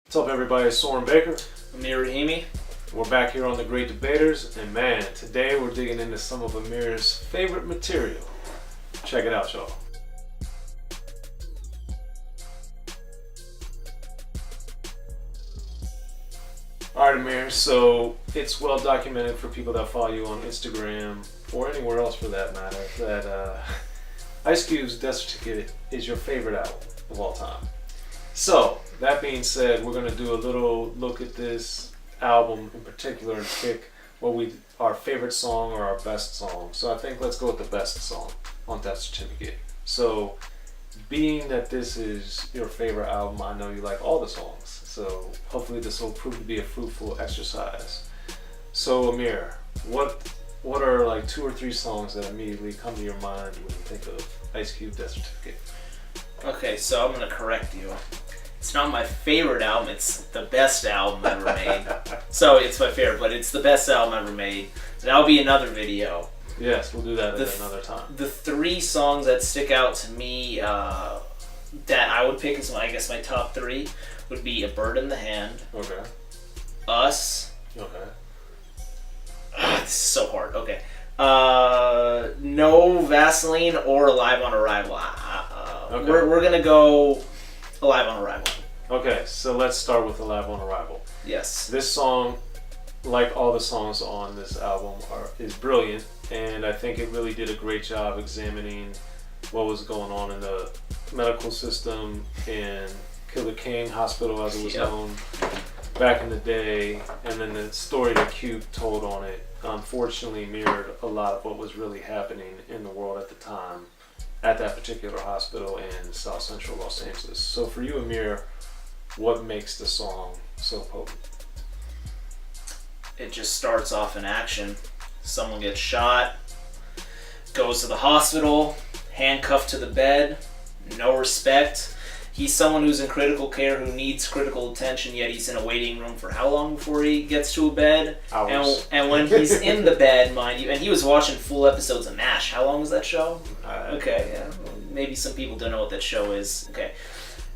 What's up, everybody? It's Soren Baker. Amir Rahimi. We're back here on The Great Debaters, and man, today we're digging into some of Amir's favorite material. Check it out, y'all. Alright, Amir, so it's well documented for people that follow you on Instagram, or anywhere else for that matter, that Ice Cube's Death Certificate is your favorite album of all time. So, that being said, we're going to do a little look at this album in particular and pick our favorite song or our best song. So I think let's go with the best song on Death Certificate. So, being that this is your favorite album, I know you like all the songs. So hopefully this will prove to be a fruitful exercise. So Amir, what are like 2 or 3 songs that immediately come to your mind when you think of Ice Cube Death Certificate? Okay, so I'm going to correct you. It's not my favorite album, it's the best album ever made. So it's my favorite, but it's the best album ever made. That'll be another video. Yes, we'll do that at another time. The 3 songs that stick out to me that I would pick as my top 3 would be A Bird in the Hand. Okay. Us. Okay. This is so hard. Okay. No Vaseline or Alive on Arrival. Okay. We're going to go Alive on Arrival. Okay, so let's start with Alive on Arrival. Yes. This song, like all the songs on this album, is brilliant, and I think it really did a great job examining what was going on in the medical system in Killer King Hospital, as it was known back in the day, and then the story that Cube told on it unfortunately mirrored a lot of what was really happening in the world at the time at that particular hospital in South Central Los Angeles. So for you, Amir, what makes the song so potent? It just starts off in action. Someone gets shot, goes to the hospital, handcuffed to the bed, no respect. He's someone who's in critical care, who needs critical attention, yet he's in a waiting room for how long before he gets to a bed? Hours. And when he's in the bed, mind you, and he was watching full episodes of MASH. How long was that show? Okay, yeah. Maybe some people don't know what that show is. Okay.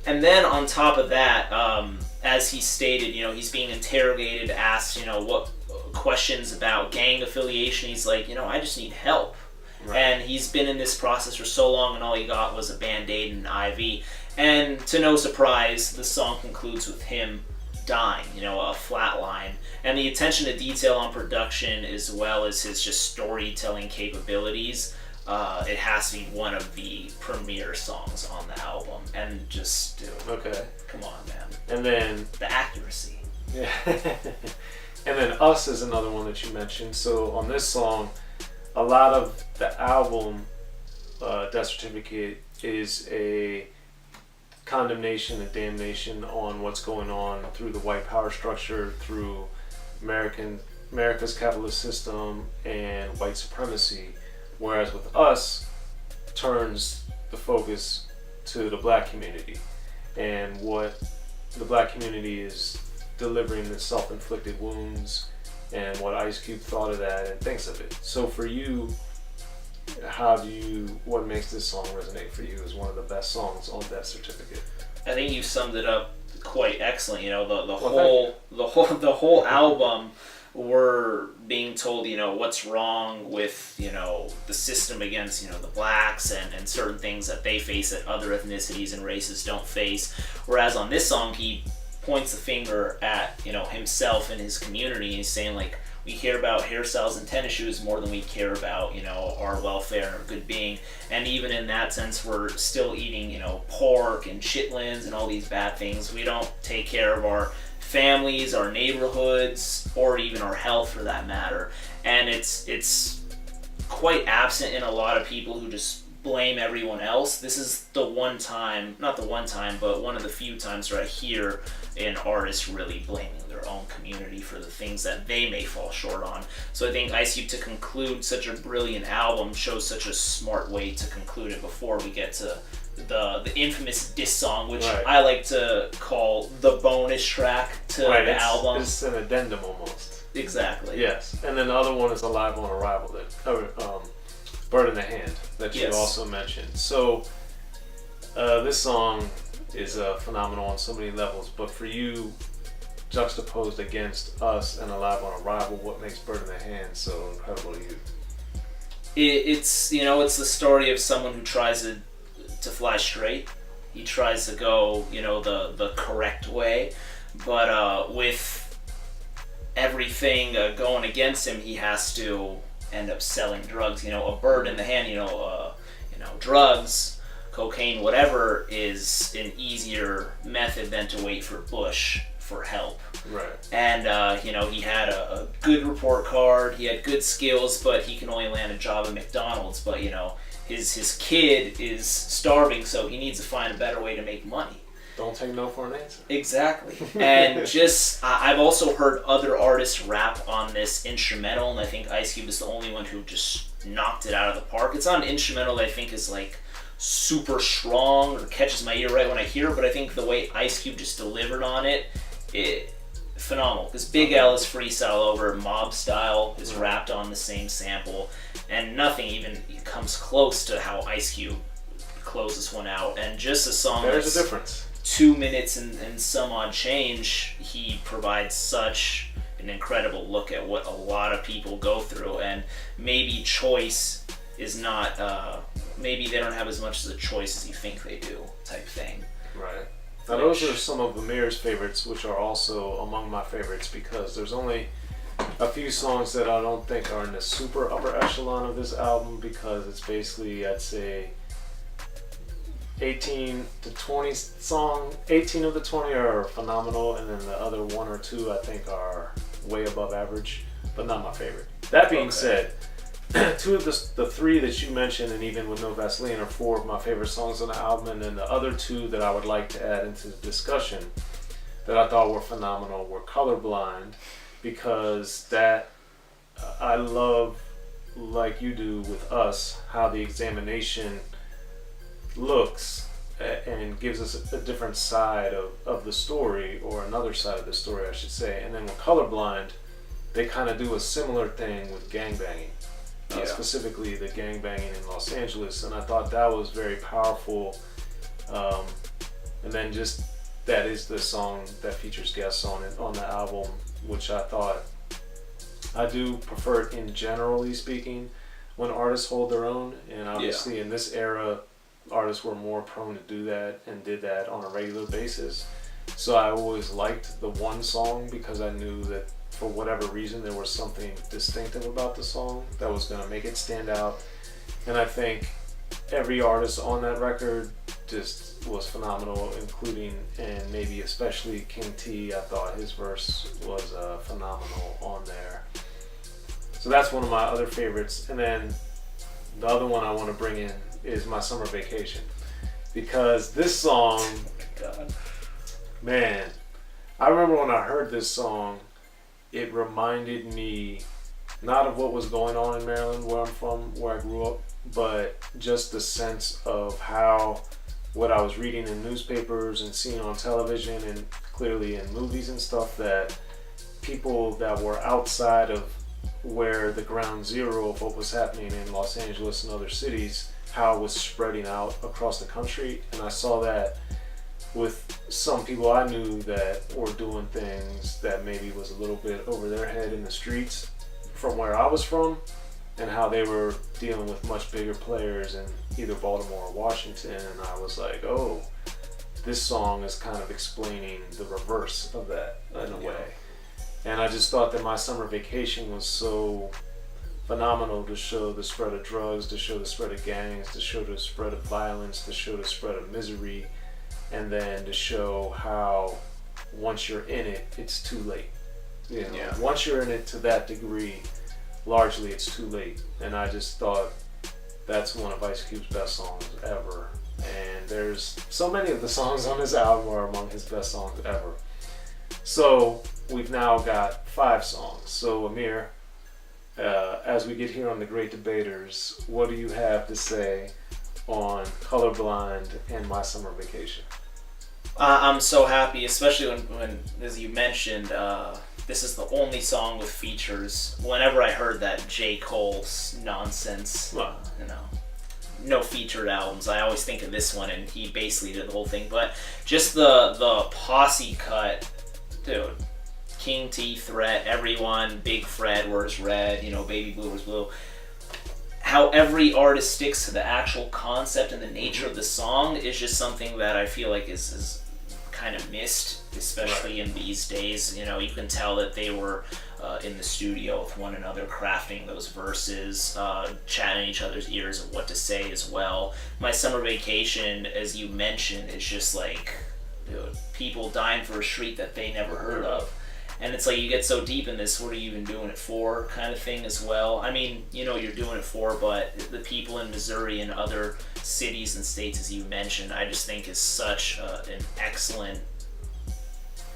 And then on top of that, as he stated, he's being interrogated, asked, what questions about gang affiliation. He's like, I just need help. Right. And he's been in this process for so long, and all he got was a Band-Aid and an IV. And to no surprise, the song concludes with him dying, a flat line. And the attention to detail on production, as well as his just storytelling capabilities, it has to be one of the premier songs on the album. And just, dude, okay, come on, man. And then the accuracy. Yeah. And then Us is another one that you mentioned. So on this song, a lot of the album, Death Certificate, is a condemnation and damnation on what's going on through the white power structure, through America's capitalist system and white supremacy. Whereas with Us, turns the focus to the black community and what the black community is delivering, the self-inflicted wounds, and what Ice Cube thought of that and thinks of it. So for you, what makes this song resonate for you as one of the best songs on Death Certificate? I think you summed it up quite excellent. The whole album, we're being told, what's wrong with, the system against, the blacks and certain things that they face that other ethnicities and races don't face. Whereas on this song, he points the finger at, himself and his community, and he's saying, like, we care about hairstyles and tennis shoes more than we care about, our welfare and our good being. And even in that sense, we're still eating, pork and chitlins and all these bad things. We don't take care of our families, our neighborhoods, or even our health for that matter. And it's quite absent in a lot of people who just blame everyone else. This is the one time, not the one time, but one of the few times where I hear an artist really blaming their own community for the things that they may fall short on. So I think Ice Cube, to conclude such a brilliant album, shows such a smart way to conclude it before we get to the infamous diss song, which right. I like to call the bonus track to the album. It's an addendum almost. Exactly. Yes, and then the other one is Alive on Arrival, Bird in the Hand, that you also mentioned. So this song is phenomenal on so many levels. But for you, juxtaposed against us and Alive on Arrival, what makes Bird in the Hand so incredible to you? It's it's the story of someone who tries to fly straight. He tries to go the correct way, but with everything going against him, he has to end up selling drugs. A bird in the hand. Drugs, cocaine, whatever is an easier method than to wait for Bush for help. Right. And he had a good report card. He had good skills, but he can only land a job at McDonald's. But his kid is starving, so he needs to find a better way to make money. Don't take no for an answer. Exactly. And I've also heard other artists rap on this instrumental, and I think Ice Cube is the only one who just knocked it out of the park. It's not an instrumental that I think is like super strong or catches my ear right when I hear it, but I think the way Ice Cube just delivered on it phenomenal. Because Big L is freestyle over, Mob Style is rapped on the same sample, and nothing even comes close to how Ice Cube closed this one out. And just a song there's a difference. 2 minutes and some odd change, he provides such an incredible look at what a lot of people go through, and maybe choice is not maybe they don't have as much as a choice as you think they do type thing. Right. Now those are some of Amir's favorites, which are also among my favorites, because there's only a few songs that I don't think are in the super upper echelon of this album, because it's basically, I'd say, 18 to 20 songs. 18 of the 20 are phenomenal, and then the other 1 or 2 I think are way above average, but not my favorite. That being said, 2 of the 3 that you mentioned, and even with No Vaseline, are 4 of my favorite songs on the album, and then the other 2 that I would like to add into the discussion that I thought were phenomenal were Colorblind, because that I love, like you do with Us, how the examination looks and gives us a different side of the story, or another side of the story I should say. And then with Colorblind, they kind of do a similar thing with gangbanging, specifically the gangbanging in Los Angeles, and I thought that was very powerful. And then just that is the song that features guests on it on the album, which I thought I do prefer it in generally speaking when artists hold their own, and obviously in this era artists were more prone to do that and did that on a regular basis. So I always liked the one song because I knew that for whatever reason there was something distinctive about the song that was going to make it stand out. And I think every artist on that record just was phenomenal, including and maybe especially King T. I thought his verse was phenomenal on there. So that's one of my other favorites. And then the other one I want to bring in is My Summer Vacation, because this song, man, I remember when I heard this song, it reminded me not of what was going on in Maryland, where I'm from, where I grew up, but just the sense of how what I was reading in newspapers and seeing on television and clearly in movies and stuff, that people that were outside of where the ground zero of what was happening in Los Angeles and other cities, how it was spreading out across the country. And I saw that with some people I knew that were doing things that maybe was a little bit over their head in the streets from where I was from, and how they were dealing with much bigger players in either Baltimore or Washington. And I was like, oh, this song is kind of explaining the reverse of that in a way. And I just thought that My Summer Vacation was so phenomenal to show the spread of drugs, to show the spread of gangs, to show the spread of violence, to show the spread of misery, and then to show how once you're in it, it's too late. You know, once you're in it to that degree, largely it's too late. And I just thought that's one of Ice Cube's best songs ever. And there's so many of the songs on this album are among his best songs ever. So we've now got 5 songs. So Amir, as we get here on The Great Debaters, what do you have to say on Colorblind and My Summer Vacation? I'm so happy, especially when as you mentioned, this is the only song with features. Whenever I heard that J. Cole's nonsense, no featured albums. I always think of this one, and he basically did the whole thing. But just the posse cut, dude. King T, Threat, everyone, Big Fred, Where's Red, Baby Blue, Where's Blue. How every artist sticks to the actual concept and the nature of the song is just something that I feel like is kind of missed, especially in these days. You can tell that they were in the studio with one another, crafting those verses, chatting in each other's ears of what to say as well. My Summer Vacation, as you mentioned, is just like, dude, people dying for a street that they never heard of. And it's like you get so deep in this, what are you even doing it for kind of thing as well. I mean, you're doing it for, but the people in Missouri and other cities and states, as you mentioned, I just think is such an excellent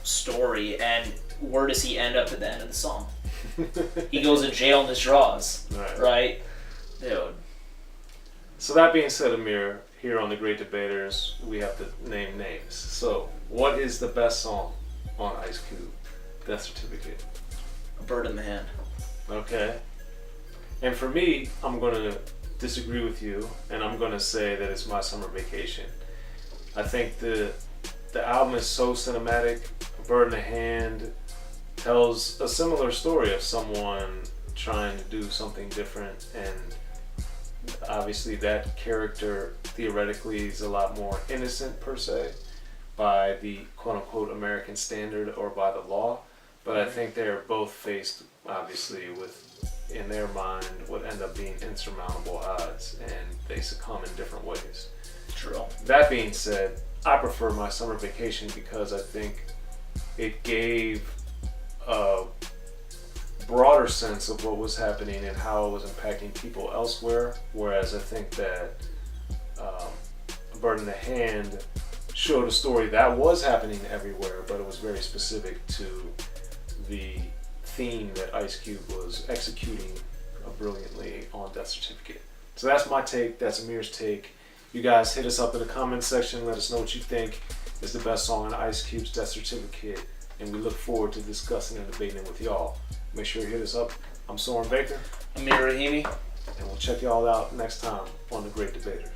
story. And where does he end up at the end of the song? He goes to jail in his draws, right? Dude. So that being said, Amir, here on The Great Debaters, we have to name names. So what is the best song on Ice Cube? Death Certificate. A Bird in the Hand. Okay. And for me, I'm going to disagree with you, and I'm going to say that it's My Summer Vacation. I think the album is so cinematic. A Bird in the Hand tells a similar story of someone trying to do something different, and obviously that character theoretically is a lot more innocent per se by the quote-unquote American standard or by the law. But I think they're both faced, obviously, with, in their mind, what end up being insurmountable odds, and they succumb in different ways. True. That being said, I prefer My Summer Vacation because I think it gave a broader sense of what was happening and how it was impacting people elsewhere, whereas I think that A Bird in the Hand showed a story that was happening everywhere, but it was very specific to the theme that Ice Cube was executing brilliantly on Death Certificate. So that's my take. That's Amir's take. You guys hit us up in the comment section. Let us know what you think is the best song on Ice Cube's Death Certificate, and we look forward to discussing and debating it with y'all. Make sure you hit us up. I'm Soren Baker. Amir Rahimi. And we'll check y'all out next time on The Great Debaters.